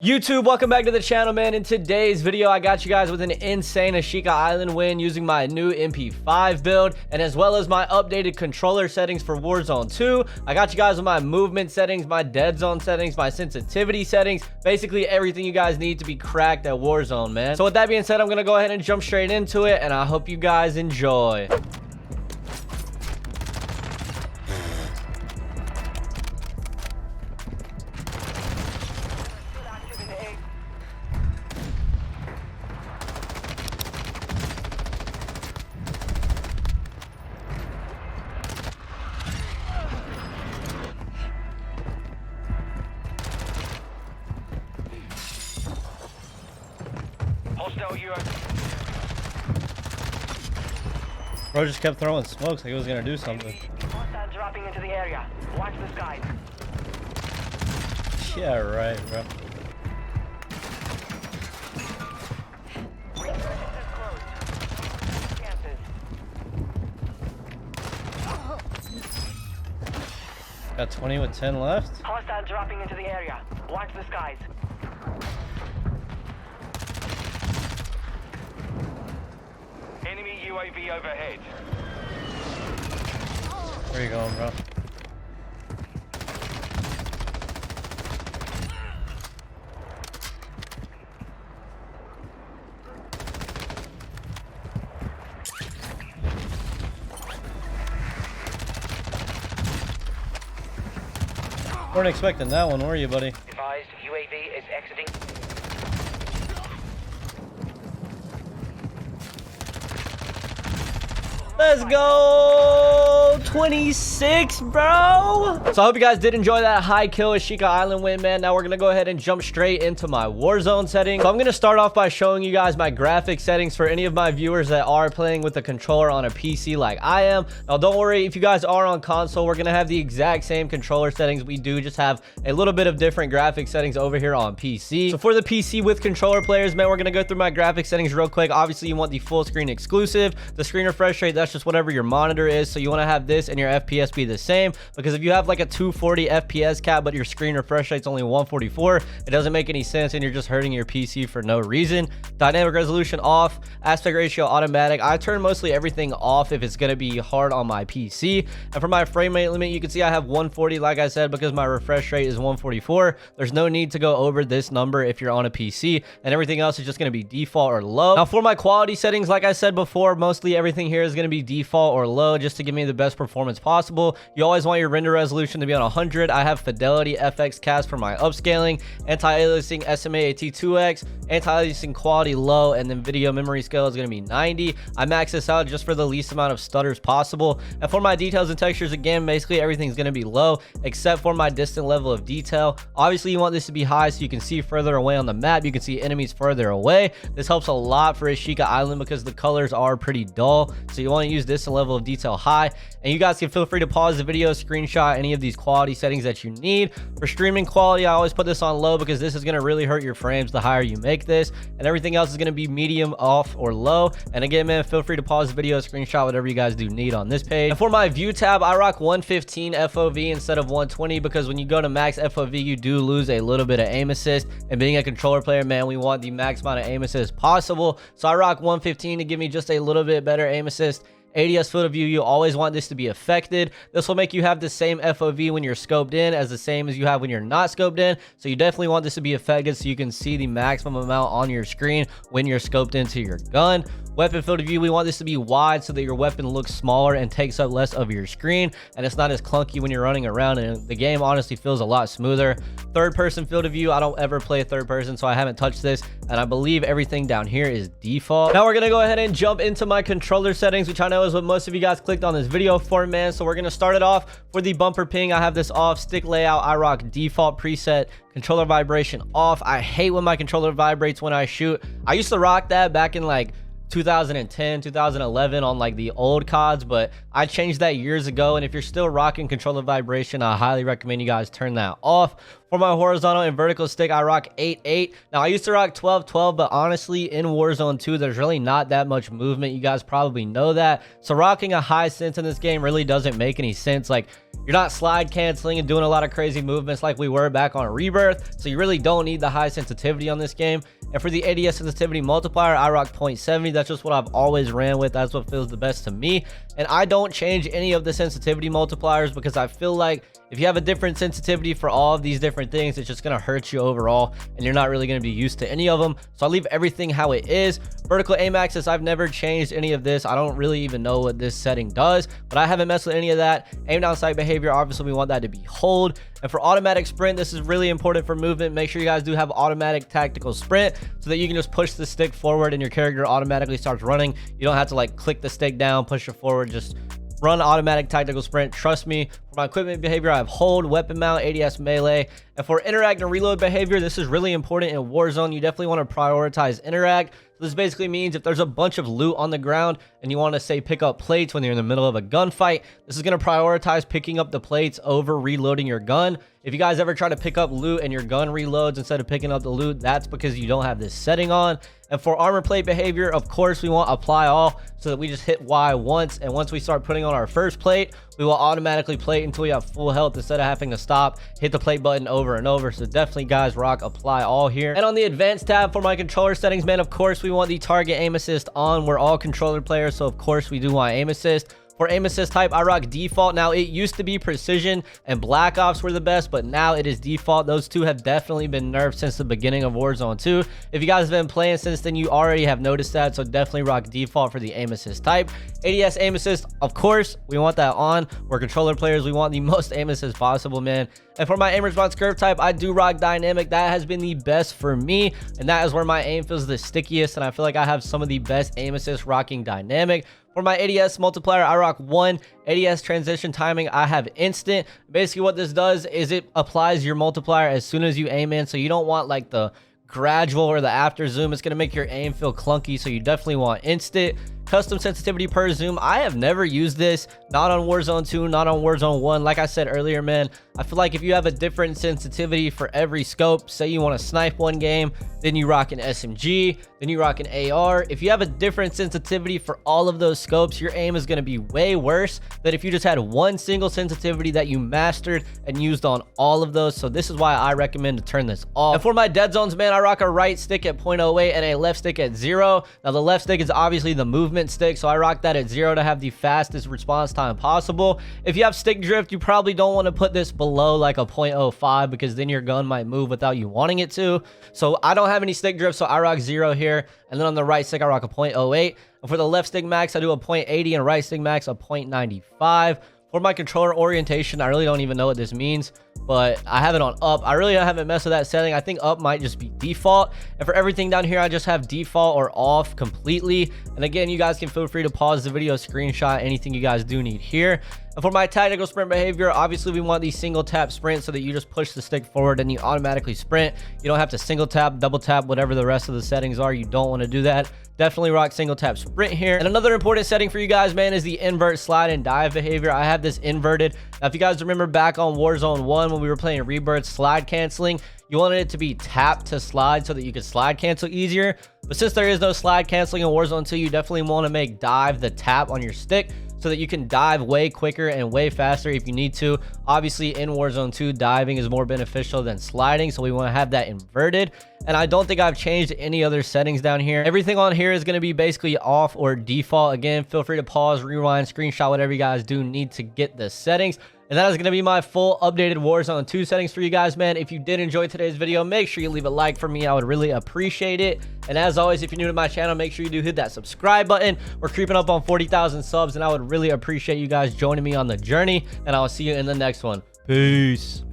YouTube, welcome back to the channel, man. In today's video, I got you guys with an insane Ashika Island win using my new MP5 build, and as well as my updated controller settings for Warzone 2. I got you guys with my movement settings, my dead zone settings, my sensitivity settings, basically everything you guys need to be cracked at Warzone, man. So with that being said, I'm gonna go ahead and jump straight into it, and I hope you guys enjoy. Bro just kept throwing smokes like he was gonna do something. Hostile dropping into the area. Watch the skies. Yeah, right, bro. Got 20 with 10 left. Hostile dropping into the area. Watch the skies. Enemy UAV overhead. Where you going, bro? Weren't expecting that one, were you, buddy? Advised, UAV is exiting. Let's go 26, bro. So I hope you guys did enjoy that high kill Ashika Island win, man. Now we're gonna go ahead and jump straight into my Warzone settings. So I'm gonna start off by showing you guys my graphic settings for any of my viewers that are playing with the controller on a PC like I am. Now don't worry, if you guys are on console, we're gonna have the exact same controller settings. We do just have a little bit of different graphic settings over here on PC. So for the PC with controller players, man, we're gonna go through my graphic settings real quick. Obviously you want the full screen exclusive. The screen refresh rate, that's just whatever your monitor is. So you want to have this and your FPS be the same, because if you have like a 240 FPS cap but your screen refresh rate's only 144, it doesn't make any sense and you're just hurting your PC for no reason. Dynamic resolution off, aspect ratio automatic. I turn mostly everything off if it's going to be hard on my PC. And for my frame rate limit, you can see I have 140, like I said, because my refresh rate is 144. There's no need to go over this number if you're on a PC, and everything else is just going to be default or low. Now for my quality settings, like I said before, mostly everything here is going to be default or low just to give me the best performance possible. You always want your render resolution to be on 100. I have Fidelity FX cast for my upscaling, anti-aliasing SMA AT2X, anti-aliasing quality low, and then video memory scale is going to be 90. I max this out just for the least amount of stutters possible. And for my details and textures, again, basically everything's going to be low except for my distant level of detail. Obviously you want this to be high so you can see further away on the map. You can see enemies further away. This helps a lot for Ashika Island because the colors are pretty dull, so you want to use this level of detail high. And you guys can feel free to pause the video, screenshot any of these quality settings that you need. For streaming quality, I always put this on low because this is going to really hurt your frames the higher you make this, and everything else is going to be medium, off, or low. And again, man, feel free to pause the video, screenshot whatever you guys do need on this page. And for my view tab, I rock 115 FOV instead of 120 because when you go to max FOV, you do lose a little bit of aim assist, and being a controller player, man, we want the max amount of aim assist possible. So I rock 115 to give me just a little bit better aim assist. ADS field of view, you always want this to be affected. This will make you have the same FOV when you're scoped in as the same as you have when you're not scoped in. So you definitely want this to be affected so you can see the maximum amount on your screen when you're scoped into your gun. Weapon field of view, we want this to be wide so that your weapon looks smaller and takes up less of your screen, and it's not as clunky when you're running around, and the game honestly feels a lot smoother. Third person field of view, I don't ever play third person, so I haven't touched this, and I believe everything down here is default. Now we're gonna go ahead and jump into my controller settings, which I know is what most of you guys clicked on this video for, man. So we're gonna start it off for the bumper ping. I have this off. Stick layout, I rock default preset. Controller vibration off. I hate when my controller vibrates when I shoot. I used to rock that back in like 2010, 2011 on like the old CODs, but I changed that years ago. And if you're still rocking controller vibration, I highly recommend you guys turn that off. For my horizontal and vertical stick, I rock 8-8. Now, I used to rock 12-12, but honestly, in Warzone 2, there's really not that much movement. You guys probably know that. So rocking a high sense in this game really doesn't make any sense. Like, you're not slide canceling and doing a lot of crazy movements like we were back on Rebirth. So you really don't need the high sensitivity on this game. And for the ADS sensitivity multiplier, I rock 0.70. That's just what I've always ran with. That's what feels the best to me. And I don't change any of the sensitivity multipliers because I feel like if you have a different sensitivity for all of these different things, it's just going to hurt you overall, and you're not really going to be used to any of them. So I leave everything how it is. Vertical aim axis, I've never changed any of this. I don't really even know what this setting does, but I haven't messed with any of that. Aim down sight behavior, obviously we want that to be hold. And for automatic sprint, this is really important for movement. Make sure you guys do have automatic tactical sprint so that you can just push the stick forward and your character automatically starts running. You don't have to like click the stick down, push it forward, just run automatic tactical sprint. Trust me. For my equipment behavior, I have hold, weapon mount, ADS melee. And for interact and reload behavior, this is really important in Warzone. You definitely want to prioritize interact. So this basically means if there's a bunch of loot on the ground and you want to say pick up plates when you're in the middle of a gunfight, this is going to prioritize picking up the plates over reloading your gun. If you guys ever try to pick up loot and your gun reloads instead of picking up the loot, that's because you don't have this setting on. And for armor plate behavior, of course, we want apply all so that we just hit Y once. And once we start putting on our first plate, we will automatically plate until we have full health instead of having to stop, hit the plate button over and over. So definitely, guys, rock apply all here. And on the advanced tab for my controller settings, man, of course, we want the target aim assist on. We're all controller players, so of course, we do want aim assist. For aim assist type, I rock default. Now, it used to be precision and Black Ops were the best, but now it is default. Those two have definitely been nerfed since the beginning of Warzone 2. If you guys have been playing since then, you already have noticed that, so definitely rock default for the aim assist type. ADS aim assist, of course, we want that on. We're controller players. We want the most aim assist possible, man. And for my aim response curve type, I do rock dynamic. That has been the best for me, and that is where my aim feels the stickiest, and I feel like I have some of the best aim assist rocking dynamic. For my ADS multiplier, I rock 1. ADS transition timing, I have instant. Basically, what this does is it applies your multiplier as soon as you aim in, so you don't want like the gradual or the after zoom. It's going to make your aim feel clunky, so you definitely want instant. Custom sensitivity per zoom, I have never used this, not on Warzone 2, not on Warzone 1. Like I said earlier, man, I feel like if you have a different sensitivity for every scope, say you want to snipe one game, then you rock an SMG, then you rock an AR. If you have a different sensitivity for all of those scopes, your aim is going to be way worse than if you just had one single sensitivity that you mastered and used on all of those. So this is why I recommend to turn this off. And for my dead zones, man, I rock a right stick at 0.08 and a left stick at 0. Now the left stick is obviously the movement stick, so I rock that at 0 to have the fastest response time possible. If you have stick drift, you probably don't want to put this below like a 0.05 because then your gun might move without you wanting it to. So I don't have any stick drift, so I rock 0 here. And then on the right stick, I rock a 0.08. And for the left stick max, I do a 0.80, and right stick max a 0.95. For my controller orientation, I really don't even know what this means, but I have it on up. I really haven't messed with that setting. I think up might just be default. And for everything down here, I just have default or off completely. And again, you guys can feel free to pause the video, screenshot anything you guys do need here. And for my tactical sprint behavior, obviously we want the single tap sprint so that you just push the stick forward and you automatically sprint. You don't have to single tap, double tap, whatever the rest of the settings are. You don't want to do that. Definitely rock single tap sprint here. And another important setting for you guys, man, is the invert slide and dive behavior. I have this inverted. Now, if you guys remember back on Warzone 1 when we were playing Rebirth, slide canceling, you wanted it to be tap to slide so that you could slide cancel easier. But since there is no slide canceling in Warzone 2, you definitely want to make dive the tap on your stick so that you can dive way quicker and way faster if you need to. Obviously, in Warzone 2, diving is more beneficial than sliding, so we want to have that inverted. And I don't think I've changed any other settings down here. Everything on here is going to be basically off or default. Again, feel free to pause, rewind, screenshot, whatever you guys do need to get the settings. And that is going to be my full updated Warzone 2 settings for you guys, man. If you did enjoy today's video, make sure you leave a like for me. I would really appreciate it. And as always, if you're new to my channel, make sure you do hit that subscribe button. We're creeping up on 40,000 subs, and I would really appreciate you guys joining me on the journey. And I will see you in the next one. Peace.